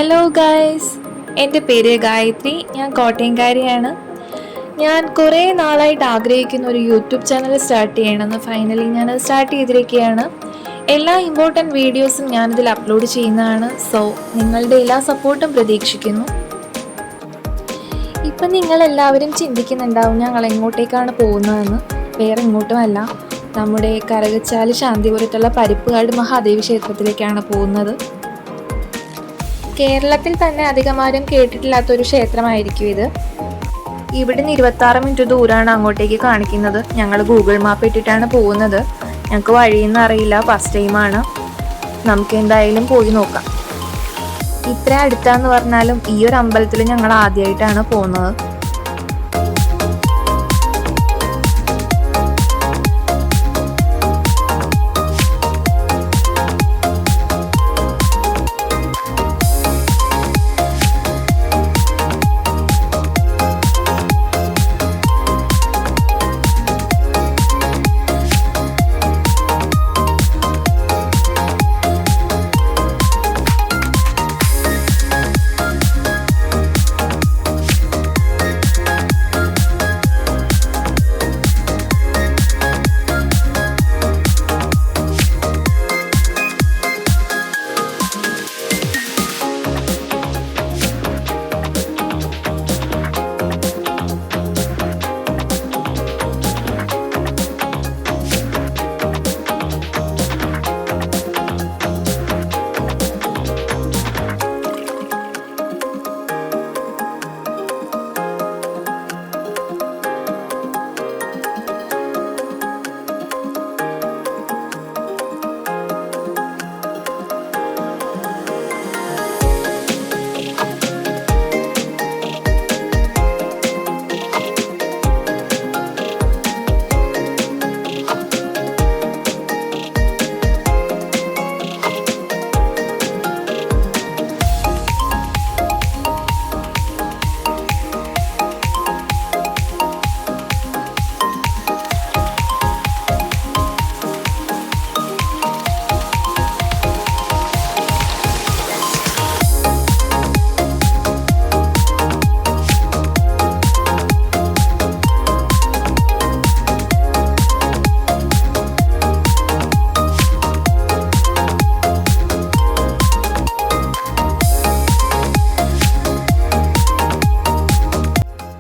Hello guys, എൻ്റെ പേര് ഗായത്രി. ഞാൻ കോട്ടയംകാരിയാണ്. ഞാൻ കുറേ നാളായിട്ട് ആഗ്രഹിക്കുന്ന ഒരു യൂട്യൂബ് ചാനൽ സ്റ്റാർട്ട് ചെയ്യണമെന്ന് ഫൈനലി ഞാനത് സ്റ്റാർട്ട് ചെയ്തിരിക്കുകയാണ്. എല്ലാ ഇമ്പോർട്ടൻറ്റ് വീഡിയോസും ഞാനിതിൽ അപ്ലോഡ് ചെയ്യുന്നതാണ്. സോ നിങ്ങളുടെ എല്ലാ സപ്പോർട്ടും പ്രതീക്ഷിക്കുന്നു. ഇപ്പം നിങ്ങളെല്ലാവരും ചിന്തിക്കുന്നുണ്ടാവും ഞങ്ങൾ എങ്ങോട്ടേക്കാണ് പോകുന്നതെന്ന്. വേറെ എങ്ങോട്ടുമല്ല, നമ്മുടെ കറുകച്ചാൽ ശാന്തിപുരത്തുള്ള പരിപ്പുകാട് മഹാദേവി ക്ഷേത്രത്തിലേക്കാണ് പോകുന്നത്. കേരളത്തിൽ തന്നെ അധികമാരും കേട്ടിട്ടില്ലാത്തൊരു ക്ഷേത്രമായിരിക്കും ഇത്. ഇവിടുന്ന് 26 മിനിറ്റ് ദൂരമാണ് അങ്ങോട്ടേക്ക് കാണിക്കുന്നത്. ഞങ്ങൾ ഗൂഗിൾ മാപ്പ് ഇട്ടിട്ടാണ് പോകുന്നത്. ഞങ്ങൾക്ക് വഴിയൊന്നും അറിയില്ല, ഫസ്റ്റ് ടൈമാണ്. നമുക്ക് എന്തായാലും പോയി നോക്കാം. ഇത്ര അടുത്താന്ന് പറഞ്ഞാലും ഈ ഒരു അമ്പലത്തിൽ ഞങ്ങൾ ആദ്യമായിട്ടാണ് പോകുന്നത്.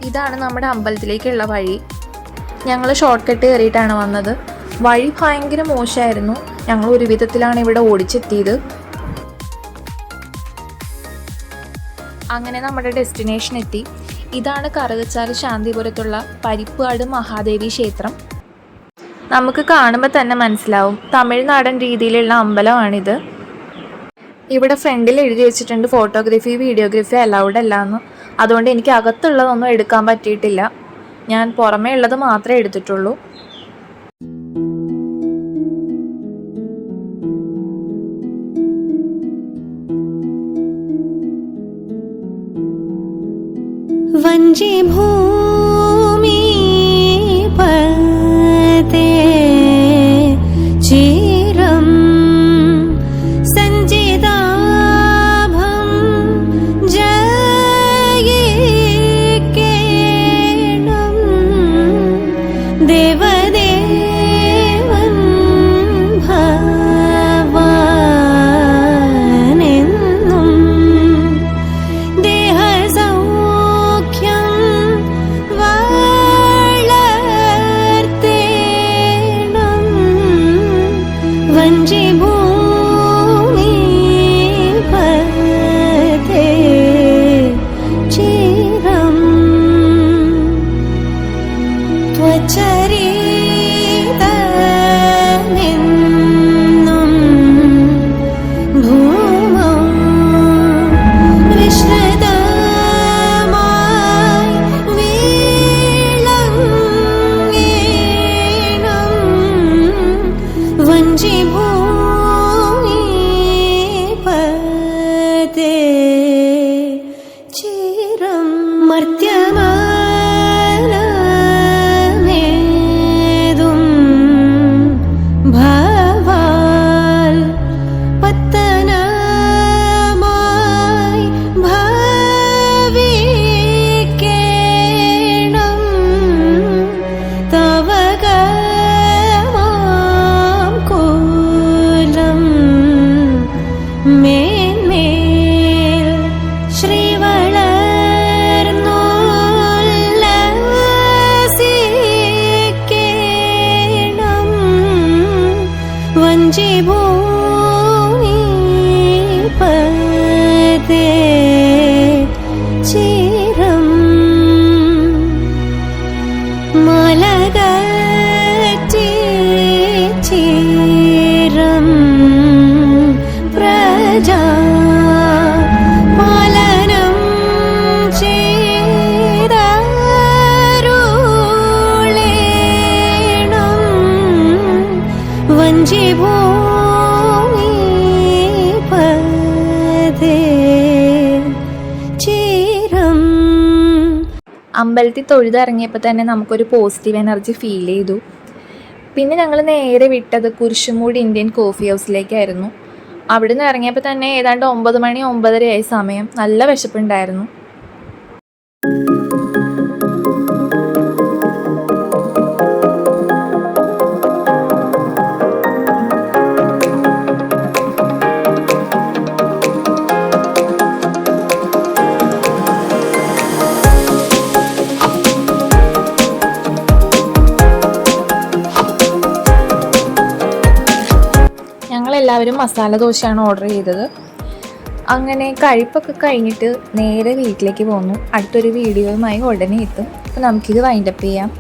ഇതാണ് നമ്മുടെ അമ്പലത്തിലേക്കുള്ള വഴി. ഞങ്ങൾ ഷോർട്ട് കട്ട് കയറിയിട്ടാണ് വന്നത്. വഴി ഭയങ്കര മോശമായിരുന്നു. ഞങ്ങൾ ഒരു വിധത്തിലാണ് ഇവിടെ ഓടിച്ചെത്തിയത്. അങ്ങനെ നമ്മുടെ ഡെസ്റ്റിനേഷൻ എത്തി. ഇതാണ് കറുകച്ചാൽ ശാന്തിപുരത്തുള്ള പരിപ്പുകാട് മഹാദേവി ക്ഷേത്രം. നമുക്ക് കാണുമ്പോൾ തന്നെ മനസ്സിലാവും, തമിഴ്നാടൻ രീതിയിലുള്ള അമ്പലമാണിത്. ഇവിടെ ഫ്രണ്ടിൽ എഴുതി വെച്ചിട്ടുണ്ട് ഫോട്ടോഗ്രാഫി വീഡിയോഗ്രാഫി അലൗഡ് അല്ല എന്ന്. അതുകൊണ്ട് എനിക്ക് അകത്തുള്ളതൊന്നും എടുക്കാൻ പറ്റിയിട്ടില്ല. ഞാൻ പുറമേ ഉള്ളത് മാത്രമേ എടുത്തിട്ടുള്ളൂ. വഞ്ചി ഭൂമി പതേ ചിരം ഭവാൽ പത്തനമായി വഞ്ചി ഭൂമി പതേ ചിരം മലകറ്റി ചിരം പ്രജാ പാലനം ചെയ്തരുളേണം വഞ്ചി ഭൂമി പതേ ചിരം. അമ്പലത്തിൽ തൊഴുതിറങ്ങിയപ്പോൾ തന്നെ നമുക്കൊരു പോസിറ്റീവ് എനർജി ഫീൽ ചെയ്തു. പിന്നെ ഞങ്ങൾ നേരെ വിട്ടത് കുരിശുമൂട് ഇന്ത്യൻ കോഫി ഹൗസിലേക്കായിരുന്നു. അവിടെ നിന്ന് ഇറങ്ങിയപ്പോൾ തന്നെ ഏതാണ്ട് 9 മണി 9:30 ആയി സമയം. നല്ല വിശപ്പുണ്ടായിരുന്നു. ഞങ്ങളെല്ലാവരും മസാല ദോശയാണ് ഓർഡർ ചെയ്തത്. അങ്ങനെ കഴിപ്പൊക്കെ കഴിഞ്ഞിട്ട് നേരെ വീട്ടിലേക്ക് പോന്നു. അടുത്തൊരു വീഡിയോയുമായി ഉടനെ എത്തും. അപ്പോൾ നമുക്കിത് വൈൻഡപ്പ് ചെയ്യാം.